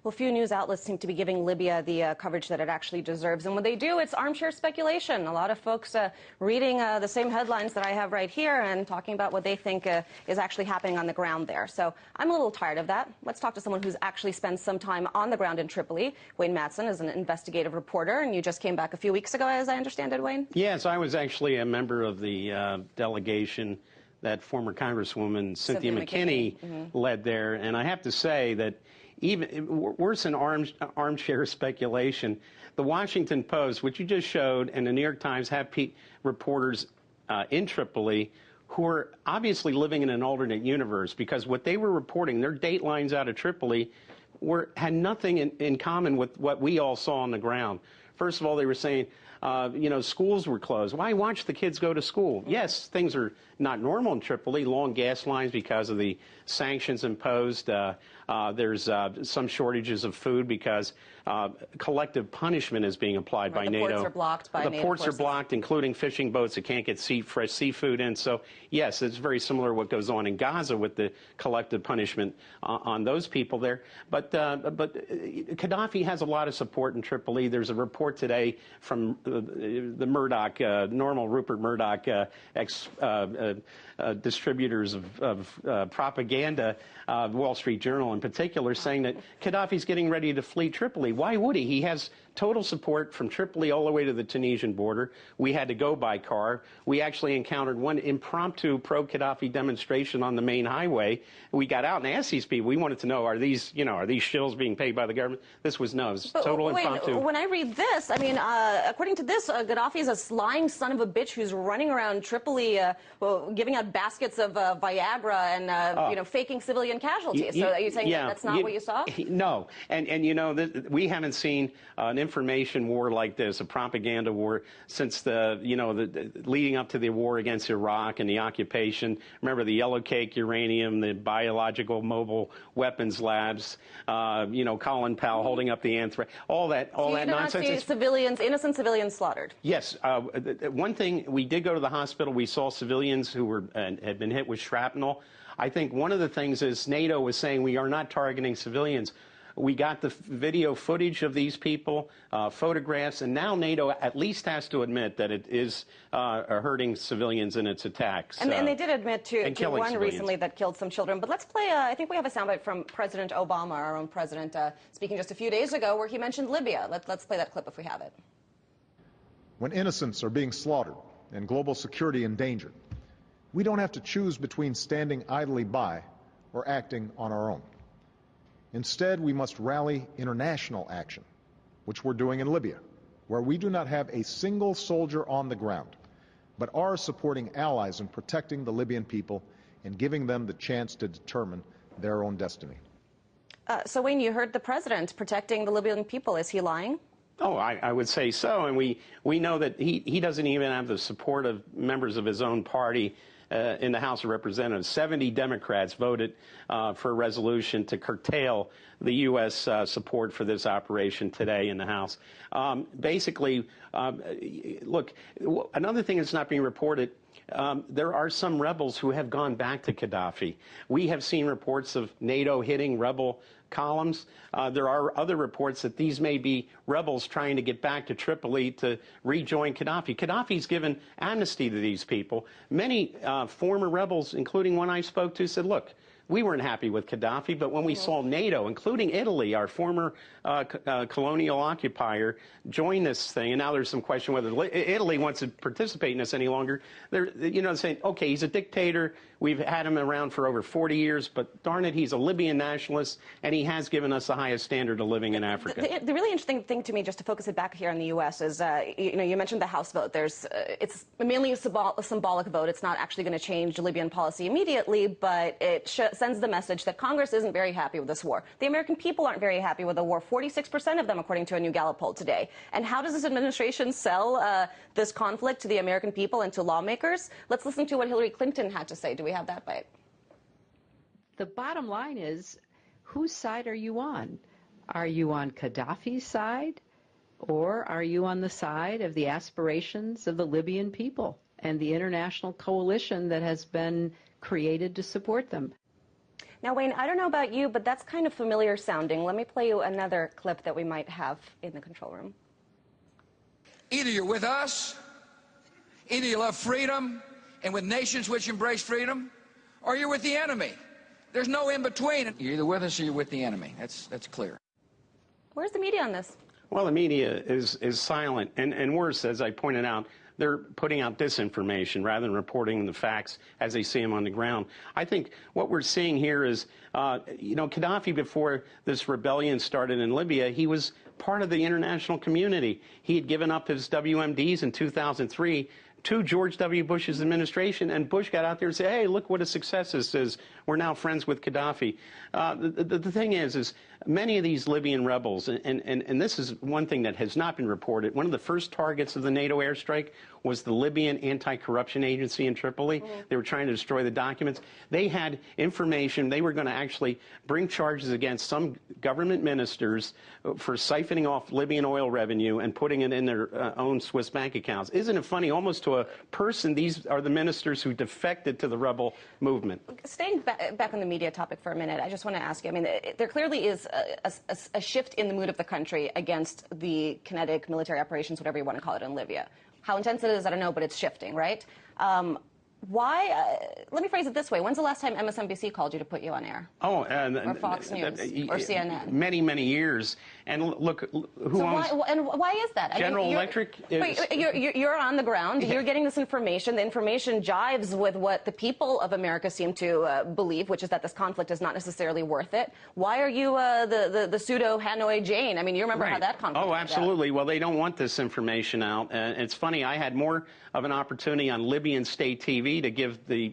Well, few news outlets seem to be giving Libya the coverage that it actually deserves. And when they do, it's armchair speculation. A lot of folks reading the same headlines that I have right here and talking about what they think is actually happening on the ground there. So I'm a little tired of that. Let's talk to someone who's actually spent some time on the ground in Tripoli. Wayne Madsen is an investigative reporter, and you just came back a few weeks ago, as I understand it, Wayne? Yes, I was actually a member of the delegation that former Congresswoman Cynthia McKinney led there. And I have to say that even worse than armchair speculation, the Washington Post, which you just showed, and the New York Times have reporters in Tripoli who are obviously living in an alternate universe, because what they were reporting, their datelines out of Tripoli, had nothing in common with what we all saw on the ground. First of all, they were saying, schools were closed. Why watch the kids go to school? Yes, things are not normal in Tripoli, long gas lines because of the sanctions imposed. There's some shortages of food because collective punishment is being applied by NATO. The ports are blocked by NATO. The ports are blocked, including fishing boats that can't get fresh seafood in. So, yes, it's very similar to what goes on in Gaza with the collective punishment on those people there. But Gaddafi has a lot of support in Tripoli. There's a report today from the Murdoch, normal Rupert Murdoch, distributors of propaganda, Wall Street Journal in particular, saying that Gaddafi's getting ready to flee Tripoli. Why would he? He has total support from Tripoli all the way to the Tunisian border. We had to go by car. We actually encountered one impromptu pro-Gaddafi demonstration on the main highway. We got out and asked these people. We wanted to know, are these shills being paid by the government? This was no. It was total impromptu. When I read this, I mean, according to this, Gaddafi is a lying son of a bitch who's running around Tripoli, giving out baskets of Viagra and faking civilian casualties. So are you saying that's not what you saw? No, and we haven't seen an information war like this, a propaganda war, since the leading up to the war against Iraq and the occupation. Remember the yellow cake uranium, the biological mobile weapons labs, Colin Powell holding up the anthrax, all that nonsense. Innocent civilians slaughtered. Yes. One thing, we did go to the hospital. We saw civilians who had been hit with shrapnel. I think one of the things is NATO was saying we are not targeting civilians. We got the video footage of these people, photographs, and now NATO at least has to admit that it is hurting civilians in its attacks. And they did admit to one civilians recently that killed some children. But let's play, I think we have a soundbite from President Obama, our own president, speaking just a few days ago, where he mentioned Libya. Let's play that clip if we have it. When innocents are being slaughtered and global security endangered, we don't have to choose between standing idly by or acting on our own. Instead, we must rally international action, which we're doing in Libya, where we do not have a single soldier on the ground, but are supporting allies in protecting the Libyan people and giving them the chance to determine their own destiny. So, Wayne, you heard the president protecting the Libyan people. Is he lying? Oh, I would say so. And we know that he doesn't even have the support of members of his own party in the House of Representatives. 70 Democrats voted for a resolution to curtail the U.S. support for this operation today in the House. Basically, look, another thing that's not being reported, there are some rebels who have gone back to Gaddafi. We have seen reports of NATO hitting rebel columns. There are other reports that these may be rebels trying to get back to Tripoli to rejoin Gaddafi. Gaddafi's given amnesty to these people. Many former rebels, including one I spoke to, said, look, we weren't happy with Gaddafi, but when we saw NATO, including Italy, our former colonial occupier, join this thing, and now there's some question whether Italy wants to participate in this any longer. They're saying, okay, he's a dictator. We've had him around for over 40 years, but darn it, he's a Libyan nationalist, and he has given us the highest standard of living in Africa. The really interesting thing to me, just to focus it back here in the U.S., is, you mentioned the House vote. It's mainly a symbolic vote. It's not actually going to change Libyan policy immediately, but it sends the message that Congress isn't very happy with this war. The American people aren't very happy with the war. 46% of them, according to a new Gallup poll today. And how does this administration sell this conflict to the American people and to lawmakers? Let's listen to what Hillary Clinton had to say. Do we have that bite? The bottom line is, whose side are you on? Are you on Gaddafi's side, or are you on the side of the aspirations of the Libyan people and the international coalition that has been created to support them? Now, Wayne, I don't know about you, but that's kind of familiar sounding. Let me play you another clip that we might have in the control room. Either you're with us, either you love freedom and with nations which embrace freedom, or you're with the enemy. There's no in between. You're either with us or you're with the enemy. That's clear. Where's the media on this? Well, the media is silent, and worse, as I pointed out, they're putting out disinformation rather than reporting the facts as they see them on the ground. I think what we're seeing here is, Gaddafi, before this rebellion started in Libya, he was part of the international community. He had given up his WMDs in 2003 to George W. Bush's administration, and Bush got out there and said, hey, look what a success this is. We're now friends with Gaddafi. The thing is many of these Libyan rebels, and this is one thing that has not been reported, one of the first targets of the NATO airstrike was the Libyan anti-corruption agency in Tripoli. They were trying to destroy the documents. They had information. They were going to actually bring charges against some government ministers for siphoning off Libyan oil revenue and putting it in their own Swiss bank accounts. Isn't it funny? Almost to a person, these are the ministers who defected to the rebel movement. Staying back on the media topic for a minute, I just want to ask you, I mean, there clearly is a shift in the mood of the country against the kinetic military operations, whatever you want to call it, in Libya. How intense it is, I don't know, but it's shifting, right? Why? Let me phrase it this way. When's the last time MSNBC called you to put you on air? Oh, or Fox News or CNN? Many, many years. And look, who owns... Why is that? General Electric is... You're on the ground. You're getting this information. The information jives with what the people of America seem to believe, which is that this conflict is not necessarily worth it. Why are you the pseudo Hanoi Jane? I mean, you remember how that conflict Oh, absolutely. Well, they don't want this information out. And it's funny, I had more of an opportunity on Libyan state TV to give the,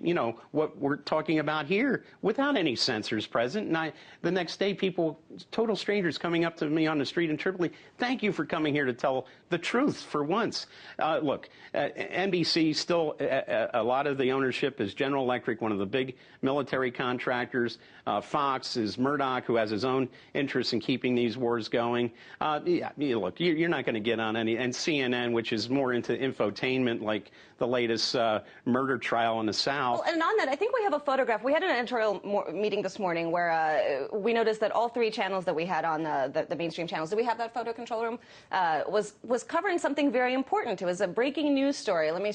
what we're talking about here without any censors present. And the next day, people, total strangers coming up to me on the street in Tripoli, thank you for coming here to tell the truth for once. Look, NBC still, a lot of the ownership is General Electric, one of the big military contractors. Fox is Murdoch, who has his own interest in keeping these wars going. Look, you're not going to get on any, and CNN, which is more into infotainment, like the latest murder trial in the South. Well, and on that, I think we have a photograph. We had an editorial meeting this morning where we noticed that all three channels that we had on the mainstream channels, do we have that photo control room, was covering something very important. It was a breaking news story. Let me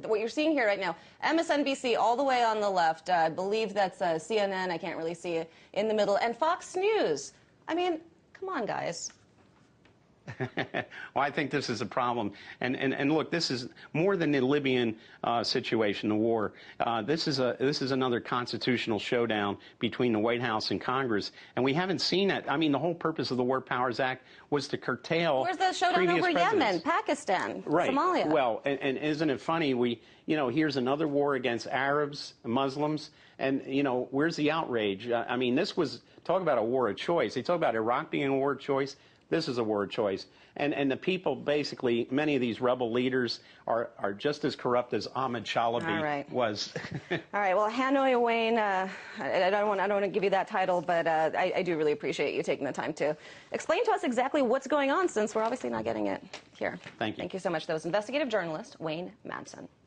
what you're seeing here right now, MSNBC all the way on the left, I believe that's CNN, I can't really see it, in the middle, and Fox News. I mean, come on, guys. Well, I think this is a problem. And look, this is more than the Libyan situation, the war. This is another constitutional showdown between the White House and Congress. And we haven't seen it. I mean, the whole purpose of the War Powers Act was to curtail Where's the showdown over Yemen, Pakistan, right. Somalia? Well, and isn't it funny? Here's another war against Arabs, Muslims, and, where's the outrage? I mean, this was, talk about a war of choice. They talk about Iraq being a war of choice. This is a war of choice. And the people, basically, many of these rebel leaders are just as corrupt as Ahmed Chalabi was. All right. Well, Hanoi Wayne, I don't want to give you that title, but I do really appreciate you taking the time to explain to us exactly what's going on, since we're obviously not getting it here. Thank you. Thank you so much. That was investigative journalist Wayne Madsen.